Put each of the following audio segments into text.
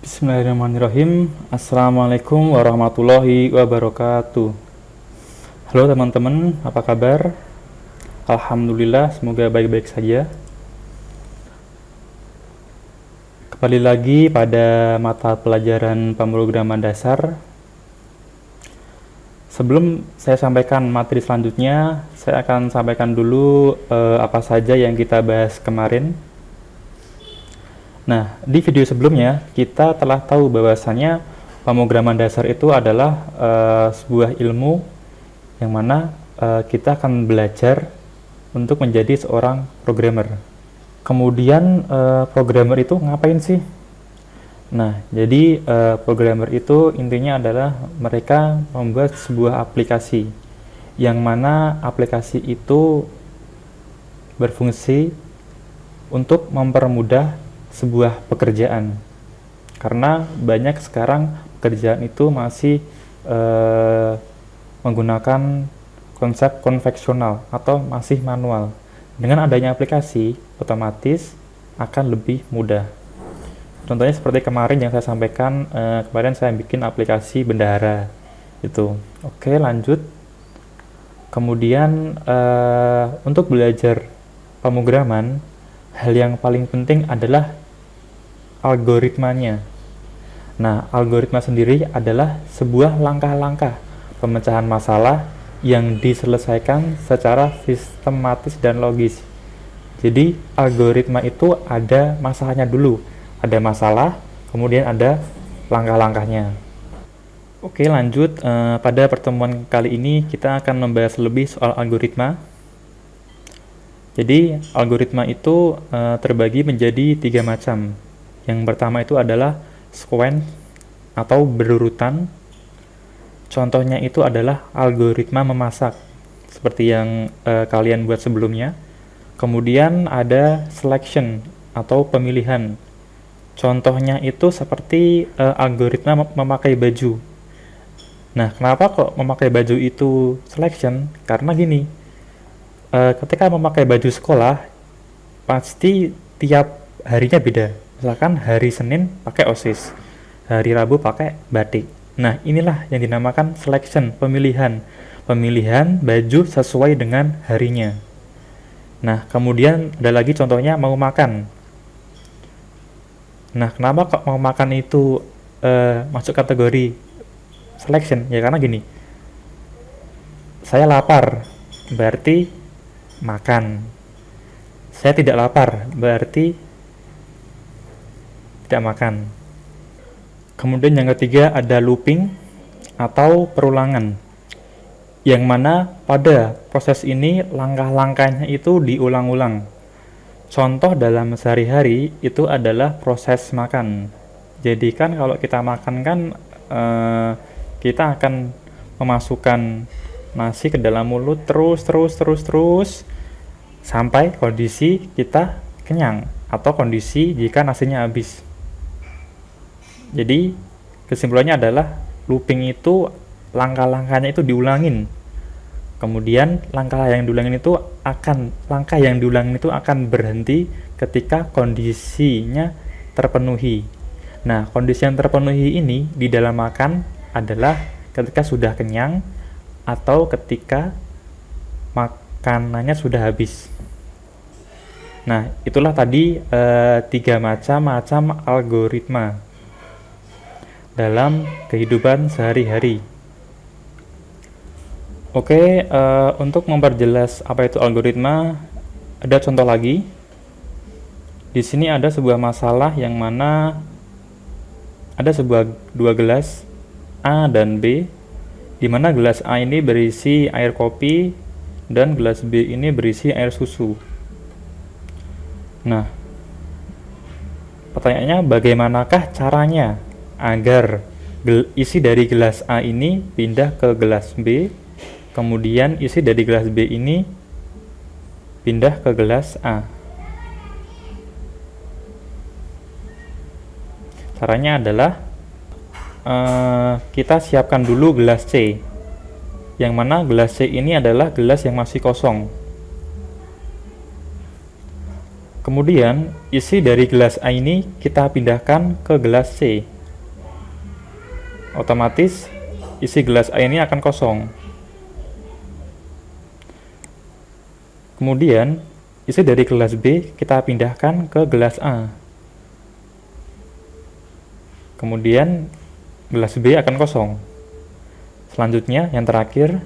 Bismillahirrahmanirrahim. Assalamualaikum warahmatullahi wabarakatuh. Halo teman-teman, apa kabar? Alhamdulillah, semoga baik-baik saja. Kembali lagi pada mata pelajaran pemrograman dasar. Sebelum saya sampaikan materi selanjutnya, saya akan sampaikan dulu apa saja yang kita bahas kemarin. Nah, di video sebelumnya kita telah tahu bahwasannya pemrograman dasar itu adalah sebuah ilmu yang mana kita akan belajar untuk menjadi seorang programmer. Kemudian programmer itu ngapain sih? Nah, jadi programmer itu intinya adalah mereka membuat sebuah aplikasi yang mana aplikasi itu berfungsi untuk mempermudah sebuah pekerjaan, karena banyak sekarang pekerjaan itu masih menggunakan konsep konvensional atau masih manual. Dengan adanya aplikasi, otomatis akan lebih mudah. Contohnya seperti kemarin yang saya sampaikan, kemarin saya bikin aplikasi bendahara itu. Oke, lanjut. Kemudian untuk belajar pemrograman, hal yang paling penting adalah algoritmanya. Nah, algoritma sendiri adalah sebuah langkah-langkah pemecahan masalah yang diselesaikan secara sistematis dan logis. Jadi, algoritma itu ada masalahnya dulu. Ada masalah, kemudian ada langkah-langkahnya. Oke, lanjut. Pada pertemuan kali ini kita akan membahas lebih soal algoritma. Jadi, algoritma itu terbagi menjadi 3 macam. Yang pertama itu adalah sequence atau berurutan. Contohnya itu adalah algoritma memasak, seperti yang kalian buat sebelumnya. Kemudian ada selection atau pemilihan. Contohnya itu seperti algoritma memakai baju. Nah, kenapa kok memakai baju itu selection? Karena gini, ketika memakai baju sekolah, pasti tiap harinya beda. Misalkan hari Senin pakai OSIS, hari Rabu pakai batik. Nah, inilah yang dinamakan selection, pemilihan baju sesuai dengan harinya. Nah, kemudian ada lagi contohnya mau makan. Nah, kenapa kok mau makan itu masuk kategori selection? Ya karena gini, saya lapar, berarti makan. Saya tidak lapar, berarti tidak makan. Kemudian yang ketiga ada looping atau perulangan, yang mana pada proses ini langkah-langkahnya itu diulang-ulang. Contoh dalam sehari-hari itu adalah proses makan. Jadi kan kalau kita makan kan kita akan memasukkan nasi ke dalam mulut terus sampai kondisi kita kenyang atau kondisi jika nasinya habis. Jadi kesimpulannya adalah looping itu langkah-langkahnya itu diulangin. Kemudian langkah yang diulangin itu akan berhenti ketika kondisinya terpenuhi. Nah, kondisi yang terpenuhi ini di dalam makan adalah ketika sudah kenyang atau ketika makanannya sudah habis. Nah, itulah tadi 3 macam algoritma dalam kehidupan sehari-hari. Oke, untuk memperjelas apa itu algoritma, ada contoh lagi. Di sini ada sebuah masalah yang mana ada dua gelas A dan B, di mana gelas A ini berisi air kopi dan gelas B ini berisi air susu. Nah, pertanyaannya bagaimanakah caranya agar isi dari gelas A ini pindah ke gelas B, kemudian isi dari gelas B ini pindah ke gelas A. Caranya adalah kita siapkan dulu gelas C, yang mana gelas C ini adalah gelas yang masih kosong. Kemudian isi dari gelas A ini kita pindahkan ke gelas C. otomatis isi gelas A ini akan kosong. Kemudian isi dari gelas B kita pindahkan ke gelas A. Kemudian gelas B akan kosong. Selanjutnya yang terakhir,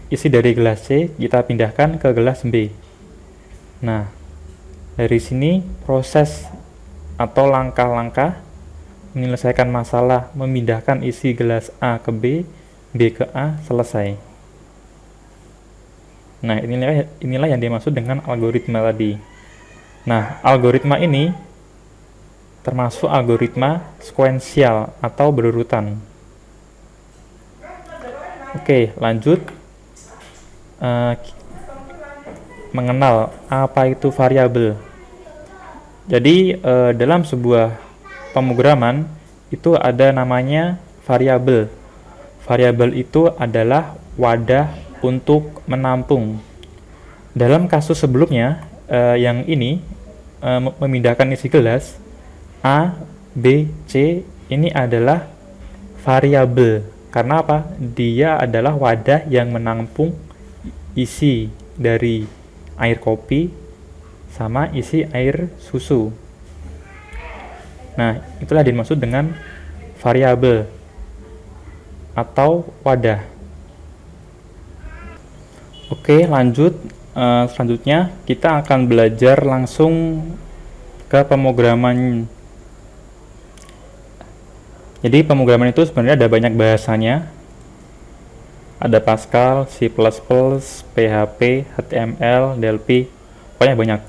isi dari gelas C kita pindahkan ke gelas B. Nah, dari sini proses atau langkah-langkah menyelesaikan masalah memindahkan isi gelas A ke B, B ke A selesai. Nah, inilah yang dimaksud dengan algoritma tadi. Nah, algoritma ini termasuk algoritma sekuensial atau berurutan. Oke, lanjut. Mengenal apa itu variabel. Jadi, dalam sebuah pemrograman itu ada namanya variabel. Variabel itu adalah wadah untuk menampung. Dalam kasus sebelumnya, yang ini memindahkan isi gelas A, B, C ini adalah variabel. Karena apa? Dia adalah wadah yang menampung isi dari air kopi sama isi air susu. Nah, itulah dimaksud dengan variabel atau wadah. Oke, lanjut. Selanjutnya kita akan belajar langsung ke pemrograman. Jadi pemrograman itu sebenarnya ada banyak bahasanya. Ada Pascal, C++, PHP, HTML, DLP, pokoknya banyak.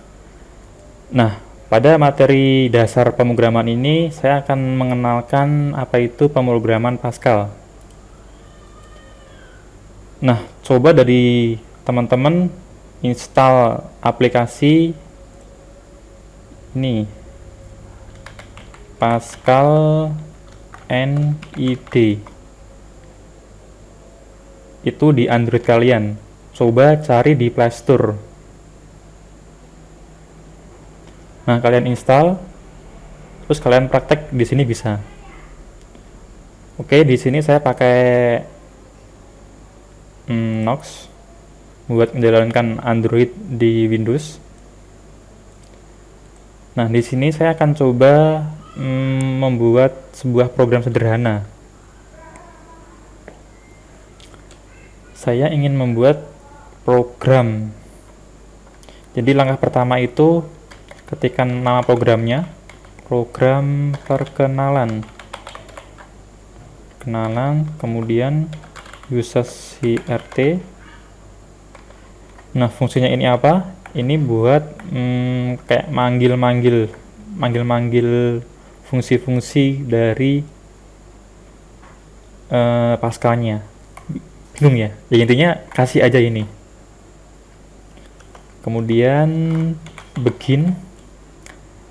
Nah, pada materi dasar pemrograman ini saya akan mengenalkan apa itu pemrograman Pascal. Nah, coba dari teman-teman install aplikasi ini Pascal NID itu di Android kalian. Coba cari di Play Store. Nah, kalian install, terus kalian praktek di sini bisa. Oke, di sini saya pakai Nox buat menjalankan Android di Windows. Nah, di sini saya akan coba membuat sebuah program sederhana. Saya ingin membuat program. Jadi langkah pertama itu ketikkan nama programnya, program perkenalan, kemudian uses crt. Nah, fungsinya ini apa? Ini buat kayak manggil-manggil fungsi-fungsi dari Pascalnya. Bingung ya? Ya intinya kasih aja ini. Kemudian begin.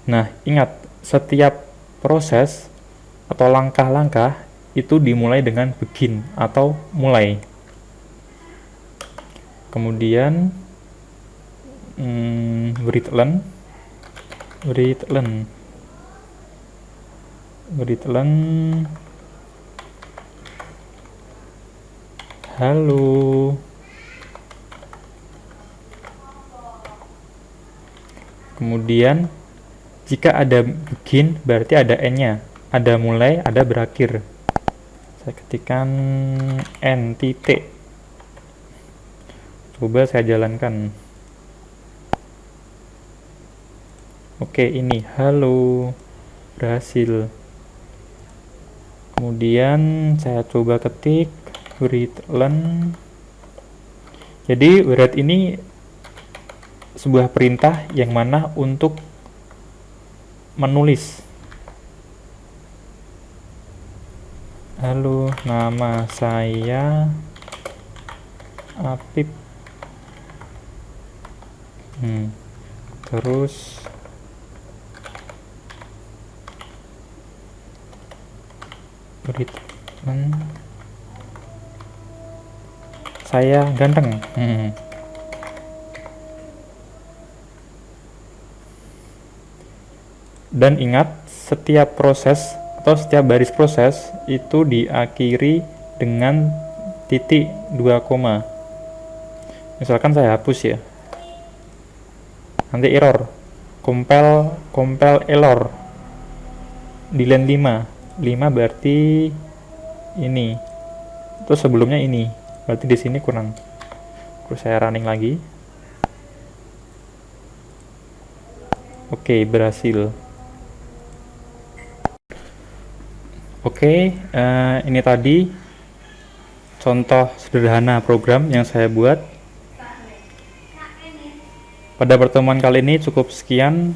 Nah, ingat setiap proses atau langkah-langkah itu dimulai dengan begin atau mulai. Kemudian readLearn halo. Kemudian jika ada begin berarti ada n-nya, ada mulai, ada berakhir. Saya ketikkan n titik. Coba saya jalankan. Oke, ini halo, berhasil. Kemudian saya coba ketik readLearn. Jadi read ini sebuah perintah yang mana untuk menulis. Halo, nama saya Apip. Terus saya ganteng. Dan ingat, setiap proses atau setiap baris proses itu diakhiri dengan titik 2 koma. Misalkan saya hapus ya, nanti error, compile error di line 5 berarti ini, terus sebelumnya ini berarti di sini kurang. Terus saya running lagi. Oke, berhasil. Oke, ini tadi contoh sederhana program yang saya buat. Pada pertemuan kali ini cukup sekian.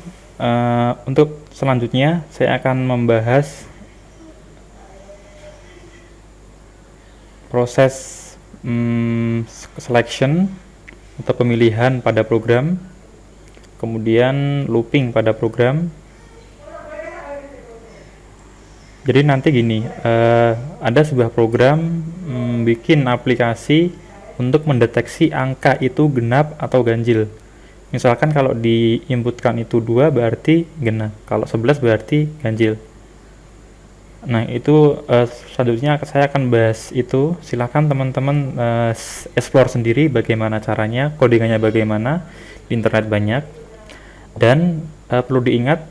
Untuk selanjutnya saya akan membahas proses selection atau pemilihan pada program, kemudian looping pada program. Jadi nanti gini, ada sebuah program bikin aplikasi untuk mendeteksi angka itu genap atau ganjil. Misalkan kalau diinputkan itu 2 berarti genap, kalau 11 berarti ganjil. Nah itu selanjutnya saya akan bahas itu. Silakan teman-teman explore sendiri bagaimana caranya, codingannya bagaimana, di internet banyak. Dan perlu diingat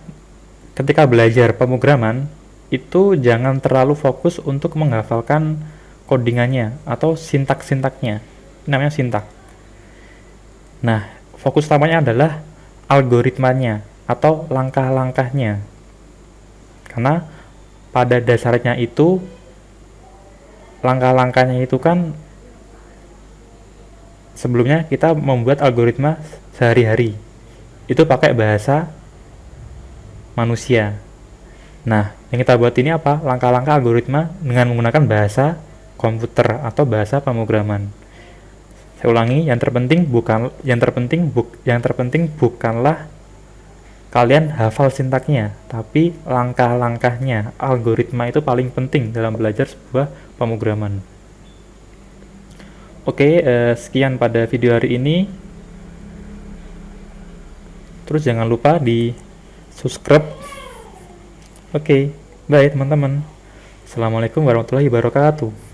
ketika belajar pemrograman itu jangan terlalu fokus untuk menghafalkan codingannya atau sintak-sintaknya. Ini namanya sintak. Nah, fokus utamanya adalah algoritmanya atau langkah-langkahnya. Karena pada dasarnya itu langkah-langkahnya itu kan sebelumnya kita membuat algoritma sehari-hari. Itu pakai bahasa manusia. Nah, yang kita buat ini apa? Langkah-langkah algoritma dengan menggunakan bahasa komputer atau bahasa pemrograman. Saya ulangi, yang terpenting bukanlah kalian hafal sintaknya, tapi langkah-langkahnya. Algoritma itu paling penting dalam belajar sebuah pemrograman. Oke, sekian pada video hari ini. Terus jangan lupa di subscribe. Oke, bye teman-teman. Assalamualaikum warahmatullahi wabarakatuh.